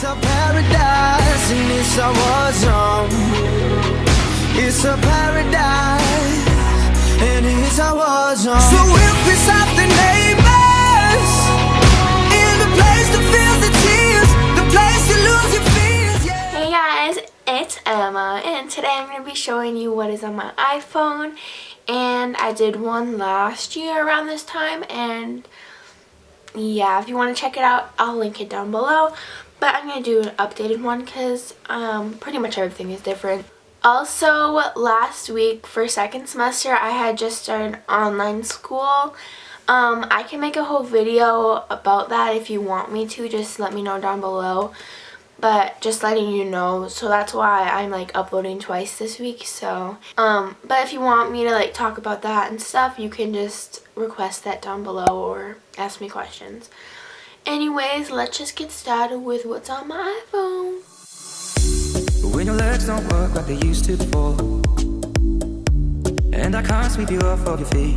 It's a paradise and it's a war zone. It's a paradise and it's a war zone. So we'll piss off the neighbors in the place to feel the tears, the place to lose your fears, yeah. Hey guys, it's Emma, and today I'm going to be showing you what is on my iPhone. And I did one last year around this time, and yeah, if you want to check it out, I'll link it down below. But I'm going to do an updated one because pretty much everything is different. Also, last week for second semester, I had just started online school. I can make a whole video about that if you want me to. Just let me know down below. But just letting you know, so that's why I'm like uploading twice this week. So but if you want me to like talk about that and stuff, you can just request that down below or ask me questions. Anyways, let's just get started with what's on my iPhone. When your legs don't work like they used to before, and I can't sweep you off of your feet,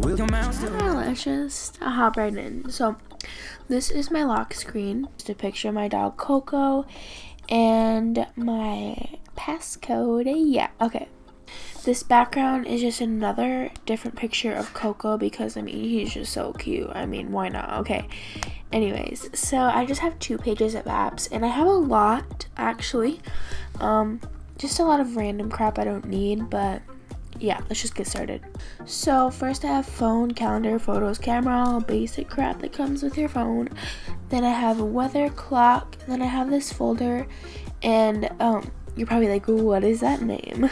will your mouth still... Let's just hop right in. So this is my lock screen. Just a picture of my dog Coco and my passcode. Yeah, okay. This background is just another different picture of Coco because, I mean, he's just so cute. I mean, why not? Okay. Anyways, so I just have 2 pages of apps, and I have a lot, actually. Just a lot of random crap I don't need, but yeah, let's just get started. So first I have phone, calendar, photos, camera, all basic crap that comes with your phone. Then I have a weather, clock, and then I have this folder, and you're probably like, what is that name?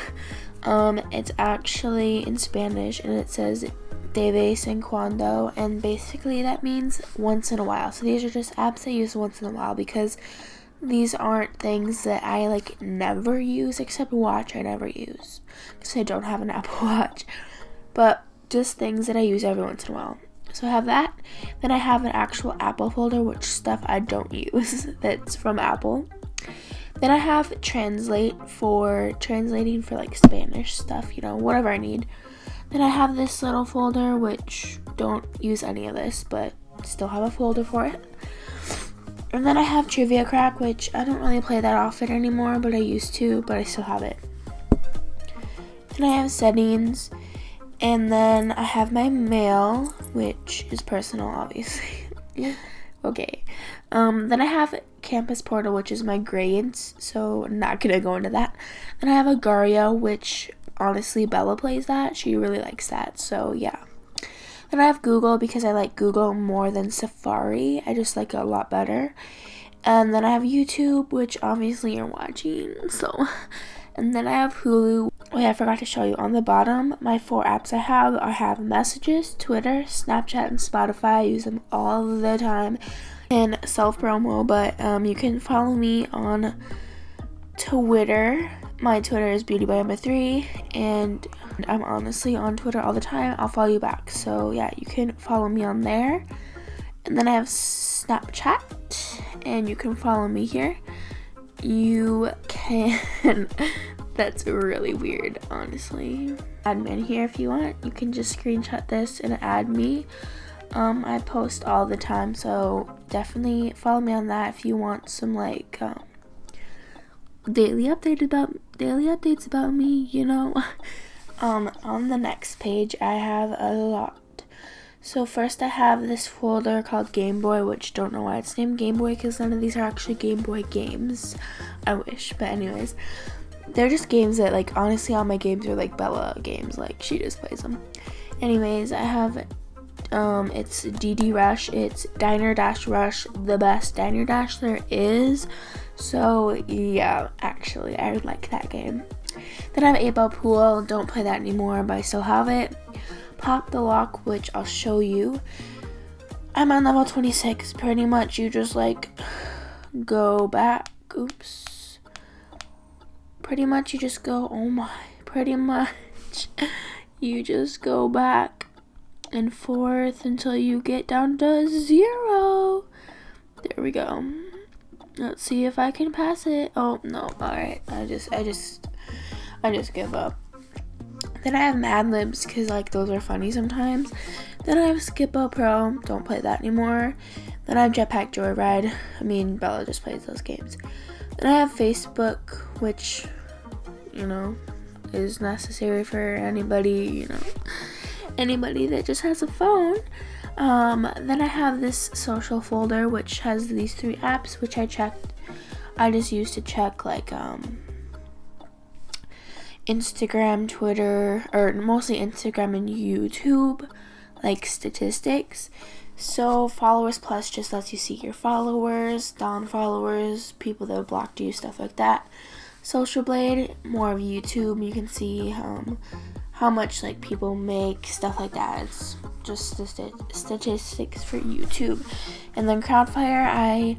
It's actually in Spanish, and it says de vez en cuando, and basically that means once in a while. So these are just apps I use once in a while because these aren't things that I like never use, except Watch I never use because I don't have an Apple Watch, but just things that I use every once in a while. So I have that. Then I have an actual Apple folder, which stuff I don't use that's from Apple. Then I have Translate for translating for like Spanish stuff, you know, whatever I need. Then I have this little folder, which don't use any of this, but still have a folder for it. And then I have Trivia Crack, which I don't really play that often anymore, but I used to, but I still have it. Then I have Settings, and then I have my Mail, which is personal, obviously. Okay. Then I have Campus Portal, which is my grades, so I'm not gonna go into that. Then I have Agario, which honestly Bella plays that. She really likes that, so yeah. Then I have Google because I like Google more than Safari. I just like it a lot better. And then I have YouTube, which obviously you're watching, so. And then I have Hulu. Oh yeah, I forgot to show you. On the bottom, my 4 apps I have Messages, Twitter, Snapchat, and Spotify. I use them all the time. And self-promo, but you can follow me on Twitter. My Twitter is beautybyemma3, and I'm honestly on Twitter all the time. I'll follow you back. So yeah, you can follow me on there. And then I have Snapchat, and you can follow me here. You can, that's really weird, honestly. Add me in here if you want. You can just screenshot this and add me. I post all the time, so definitely follow me on that if you want some like daily updates about me, you know. On the next page I have a lot. So first I have this folder called Game Boy, which don't know why it's named Game Boy because none of these are actually Game Boy games. I wish, but anyways, they're just games that, like, honestly all my games are like Bella games, like she just plays them. Anyways, I have it's DD Rush. It's Diner Dash Rush, the best Diner Dash there is. So yeah, actually I like that game. Then I have 8-Ball Pool. Don't play that anymore, but I still have it. Pop the Lock, which I'll show you. I'm on level 26. Pretty much you just like go back. Oops. Pretty much you just go, oh my, pretty much you just go back and forth until you get down to 0. There we go. Let's see if I can pass it. Oh no, alright. I just give up. Then I have Mad Libs because like those are funny sometimes. Then I have Skippo Pro. Don't play that anymore. Then I have Jetpack Joyride. I mean, Bella just plays those games. Then I have Facebook, which, you know, is necessary for anybody, anybody that just has a phone. Then I have this social folder, which has these 3 apps, which I just use to check, like, Instagram, Twitter, or mostly Instagram and YouTube, like statistics. So Followers Plus just lets you see your followers, non-followers, people that have blocked you, stuff like that. Social Blade, more of YouTube. You can see how much like people make, stuff like that. It's just statistics for YouTube. And then Crowdfire, I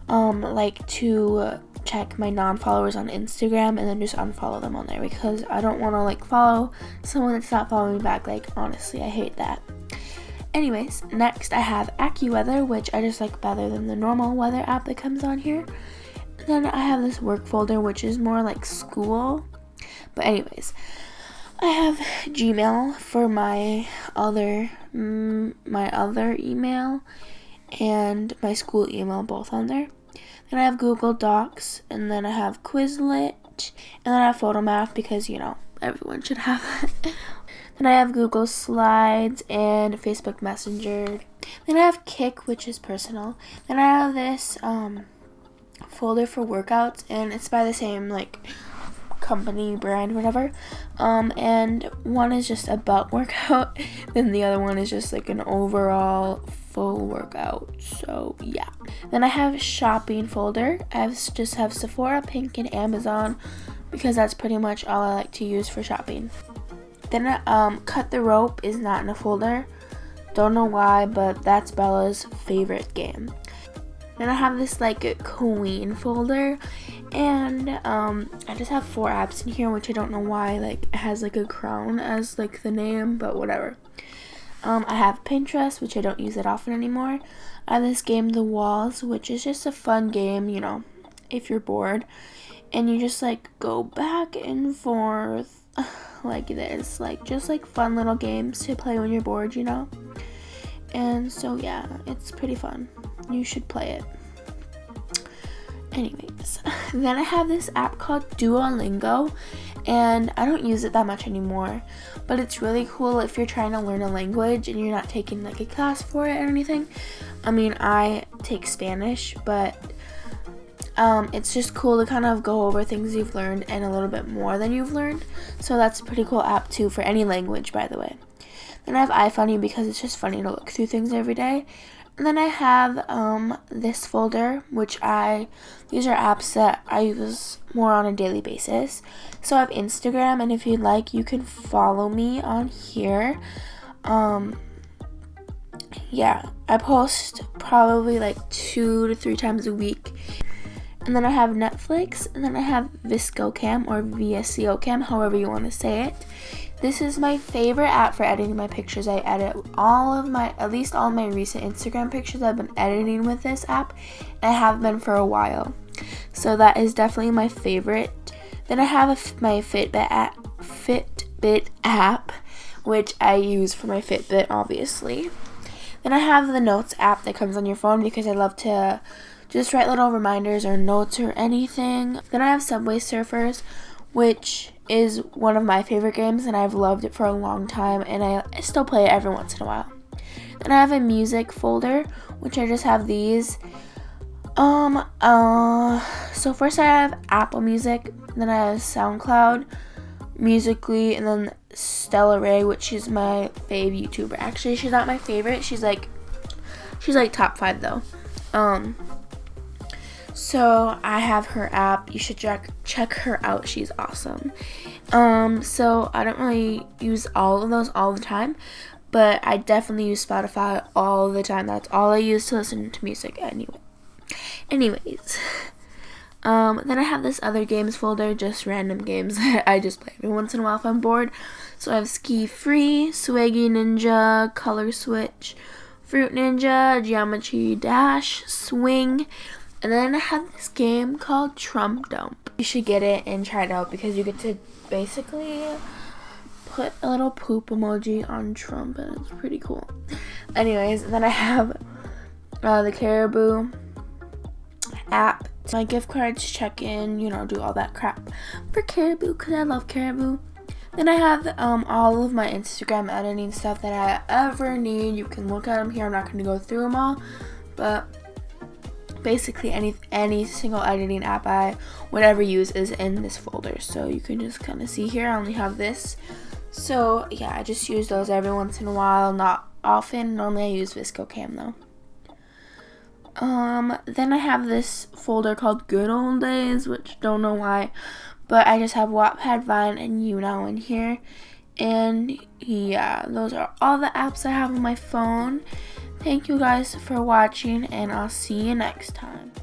like to check my non-followers on Instagram and then just unfollow them on there, because I don't want to like follow someone that's not following me back. Like, honestly, I hate that. Anyways, next I have AccuWeather, which I just like better than the normal weather app that comes on here. And then I have this work folder, which is more like school. But anyways, I have Gmail for my other email and my school email, both on there. Then I have Google Docs, and then I have Quizlet, and then I have Photomath, because, everyone should have that. Then I have Google Slides and Facebook Messenger. Then I have Kik, which is personal. Then I have this folder for workouts, and it's by the same, like, company, brand, whatever. And one is just a butt workout, then the other one is just, like, an overall full workout. So yeah. Then I have shopping folder. Just have Sephora, Pink, and Amazon, because that's pretty much all I like to use for shopping. Then Cut the Rope is not in a folder. Don't know why, but that's Bella's favorite game. Then I have this like Queen folder, and I just have 4 apps in here, which I don't know why like it has like a crown as like the name, but whatever. I have Pinterest, which I don't use that often anymore. I have this game, The Walls, which is just a fun game, if you're bored, and you just like go back and forth like this, like just like fun little games to play when you're bored, And so yeah, it's pretty fun. You should play it. Anyways, then I have this app called Duolingo, and I don't use it that much anymore, but it's really cool if you're trying to learn a language and you're not taking like a class for it or anything. I mean, I take Spanish, but it's just cool to kind of go over things you've learned and a little bit more than you've learned. So that's a pretty cool app too, for any language, by the way. Then I have iFunny, because it's just funny to look through things every day. And then I have this folder, which these are apps that I use more on a daily basis. So I have Instagram, and if you'd like, you can follow me on here. Yeah, I post probably like 2 to 3 times a week. And then I have Netflix, and then I have VSCOcam, or VSCOcam, however you want to say it. This is my favorite app for editing my pictures. I edit at least all of my recent Instagram pictures I've been editing with this app, and I have been for a while. So that is definitely my favorite. Then I have my Fitbit app, which I use for my Fitbit, obviously. Then I have the Notes app that comes on your phone, because I love to just write little reminders or notes or anything. Then I have Subway Surfers, which is one of my favorite games, and I've loved it for a long time, and I still play it every once in a while. Then I have a music folder, which I just have these. So first I have Apple Music, then I have SoundCloud, Musical.ly, and then Stella Ray, which is my fave YouTuber. Actually, she's not my favorite. She's like top 5 though. So I have her app. You should check her out. She's awesome. So I don't really use all of those all the time, but I definitely use Spotify all the time. That's all I use to listen to music anyway. Anyways, then I have this other games folder, just random games that I just play every once in a while if I'm bored. So I have Ski Free, Swaggy Ninja, Color Switch, Fruit Ninja, Geometry Dash, Swing. And then I have this game called Trump Dump. You should get it and try it out, because you get to basically put a little poop emoji on Trump, and it's pretty cool. Anyways, then I have the Caribou app, my gift cards, check in, you know, do all that crap for Caribou because I love Caribou. Then I have all of my Instagram editing stuff that I ever need. You can look at them here. I'm not going to go through them all, but basically any single editing app I would ever use is in this folder. So you can just kind of see here. I only have this. So yeah, I just use those every once in a while, not often. Normally I use ViscoCam though. Then I have this folder called Good Old Days, which don't know why, but I just have Wattpad, Vine, and YouNow in here. And yeah, those are all the apps I have on my phone. Thank you guys for watching, and I'll see you next time.